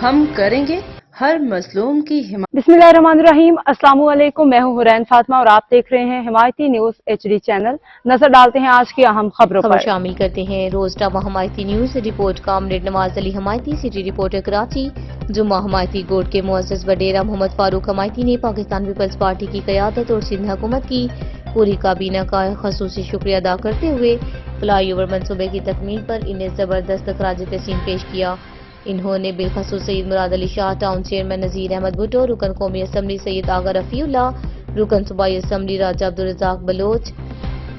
हम करेंगे हर मजलूम की हिमायत। बिस्मिल्लाहिर्रहमानिर्रहीम, अस्सलामु अलैकुम। मैं हूं हुरैन फातिमा और आप देख रहे हैं हिमायती न्यूज HD चैनल। नजर डालते हैं आज की अहम खबरों पर। शामिल करते हैं रोजनामा Hamayati news report. Comrade Nawaz Ali Hamayati, city reporter Karachi. Jumma Hamayati गोट के मुअज़्ज़ज़ वडेरा मोहम्मद फारूक हमायती ने पाकिस्तान पीपल्स पार्टी की क़यादत और सिंध हुकूमत की पूरी काबीना का ख़ुसूसी शुक्रिया अदा करते हुए फ्लाई ओवर मनसूबे की तकमील पर इन्हें जबरदस्त खराज तहसीन पेश किया। इन्होंने बिलखसूस सैयद मुराद अली शाह, टाउन चेयरमैन नज़ीर अहमद भुट्टो, रुकन कौमी असम्बली सैयद आगा रफ़ीउल्लाह, रुकन सूबाई assembly Raja Abdul Razzaq Baloch,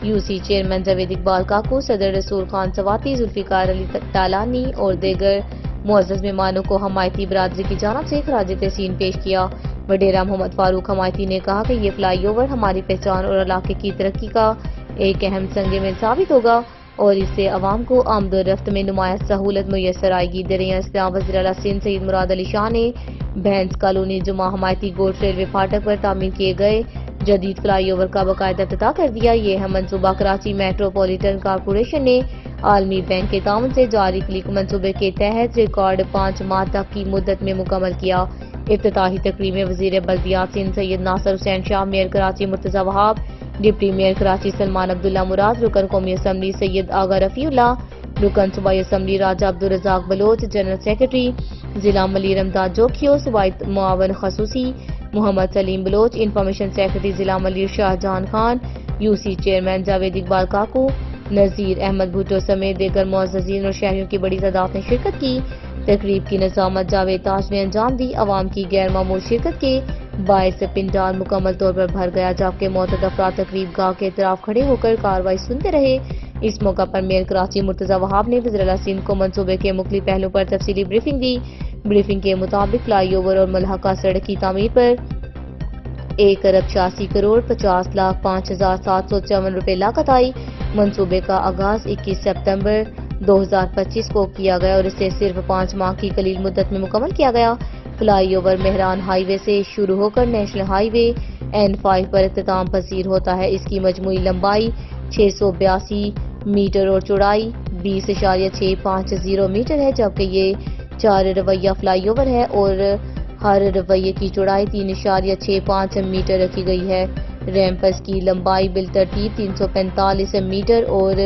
UC chairman Javed Iqbal Kaku, सदर रसूल खान सवाती, जुल्फिकार अली तालानी और दीगर मुअज़्ज़ज़ मेहमानों को हमायती बरादरी की जानिब से खराज तहसीन पेश किया। वडेरा मोहम्मद फारूक हमायती ने कहा कि ये फ्लाई ओवर हमारी पहचान और इलाके की तरक्की का एक अहम संग मिल साबित होगा और इससे अवाम को आमदोरफ्त में नुमाया सहूलत मुयसर आएगी। दरिया इस्लाम वज़ीर आला सिंध सैयद मुराद अली शाह ने भैंस कॉलोनी जुमा हमायती गोट रेलवे फाटक पर तामीर किए गए जदीद फ्लाई ओवर का बाकायदा इफ्तिताह कर दिया। ये है मनसूबा कराची मेट्रोपॉलिटन कॉरपोरेशन ने आलमी बैंक के ताउन से जारी क्लिक मनसूबे के तहत रिकॉर्ड 5 माह तक की मुद्दत में मुकम्मल किया। इफ्तिताही तकरीब में वज़ीर बल्दियात Sindh Syed Nasir Hussain Shah, mayor Karachi Murtaza Wahab, deputy mayor Karachi Salman Abdullah Murad, रुकन कौमी असम्बली सैयद आगा रफ़ीउल्लाह, रुकन सूबाई assembly Raja Abdul Razzaq Baloch, general secretary जिला मली रमदान जोखियो, सूबाई मुआवन खसूसी मोहम्मद सलीम बलोच, इंफॉर्मेशन सेक्रेटरी जिला मली शाहजहान खान, UC चेयरमैन जावेद इकबाल काकू, नज़ीर अहमद भुट्टो समेत दीगर मुअज़्ज़ज़ीन और शहरियों की बड़ी तादाद ने शिरकत की। तकरीब की निज़ामत जावेद ताज ने अंजाम दी। अवाम की गैर मामूल शिरकत के बायस पिंडाल मुकम्मल तौर पर भर गया, जबकि मुअत्तद अफराद तकरीब गाह के तरफ खड़े होकर कार्रवाई सुनते रहे। इस मौका पर मेयर कराची मुर्तज़ा वहाब ने वज़ीर आला सिंध को मनसूबे के मुख्तलिफ पहलुओं पर तफसीली ब्रीफिंग दी। ब्रीफिंग के मुताबिक फ्लाई ओवर और मुल्हका सड़क की तामीर पर 1,86,50,05,754 रुपए लागत आई। मनसूबे का आगाज 21 सितंबर 2025 को किया गया और इसे सिर्फ 5 माह की कलील मुद्दत में मुकम्मल किया गया। फ्लाई ओवर मेहरान हाईवे से शुरू होकर नेशनल हाईवे N5 पर इख्तिताम पसीर होता है। इसकी मजमूई लंबाई 682 मीटर और चौड़ाई 20.650 मीटर है, जबकि ये 4 रवैया फ्लाई ओवर है और हर रवैये की चौड़ाई 3.65 मीटर रखी गई है। रैंपस की लंबाई बिलतरतीब 345 मीटर और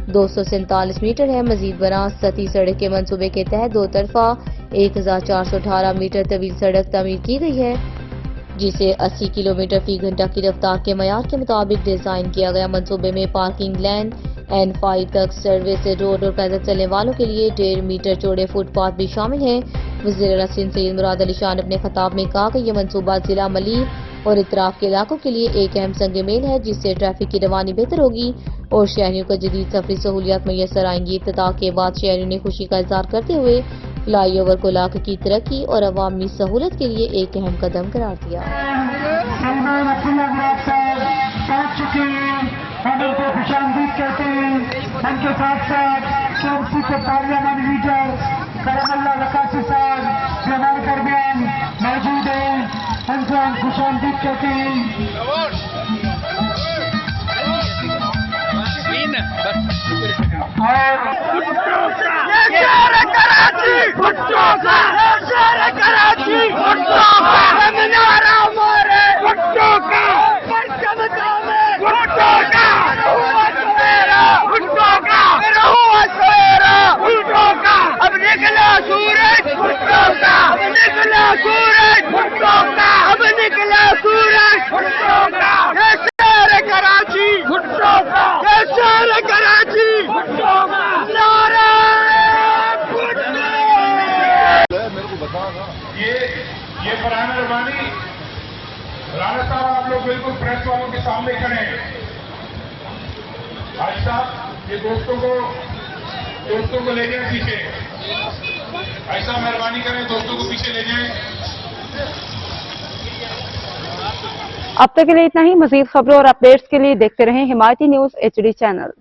247 मीटर है। मजीद बना सती सड़क के मनसूबे के तहत दो तरफा 1418 मीटर तवील सड़क तामीर की गई है, जिसे 80 किलोमीटर फी घंटा की रफ्तार के मयार के मुताबिक डिजाइन किया गया। मनसूबे में पार्किंग लैंड N5 तक सर्विस रोड और पैदल चलने वालों के लिए 1.5 मीटर चौड़े फुटपाथ भी शामिल हैं। वज़ीर आला सिंध सैयद मुराद अली शाह ने अपने खिताब में कहा कि यह मनसूबा जिला मली और इतराफ के इलाकों के लिए एक अहम संग मेल है, जिससे ट्रैफिक की रवानी बेहतर होगी और शहरियों को जदीद सफरी सहूलियात मैसर आएंगी। इफ्तिताह के बाद शहरियों ने खुशी का इजहार करते हुए फ्लाई ओवर को इलाके की तरक्की और अवामी सहूलत के लिए एक अहम कदम करार दिया। उनके साथ साथ KMC के पार्लियामेंट लीडर करमल्ला लकासी साहब जो हमारे दरमियान मौजूद हैं, उनको हम खुशामदीद कहते हैं। अब निकला सूरज भुट्टो का, अब निकला सूरज भुट्टो का, अब निकला सूरज भुट्टो का। ये शहर कराची भुट्टो का, ये शहर कराची भुट्टो का। नारे भुट्टो। मेरे को बताना ये फरहान मेहरबानी राणा साहब, आप लोग बिल्कुल प्रेस वालों के सामने खड़े हैं। आज साहब ये दोस्तों को ले जाए पीछे, ऐसा मेहरबानी करें, दोस्तों को पीछे ले जाएं। अब तक के लिए इतना ही। मजीद खबरों और अपडेट्स के लिए देखते रहें हिमायती न्यूज HD चैनल।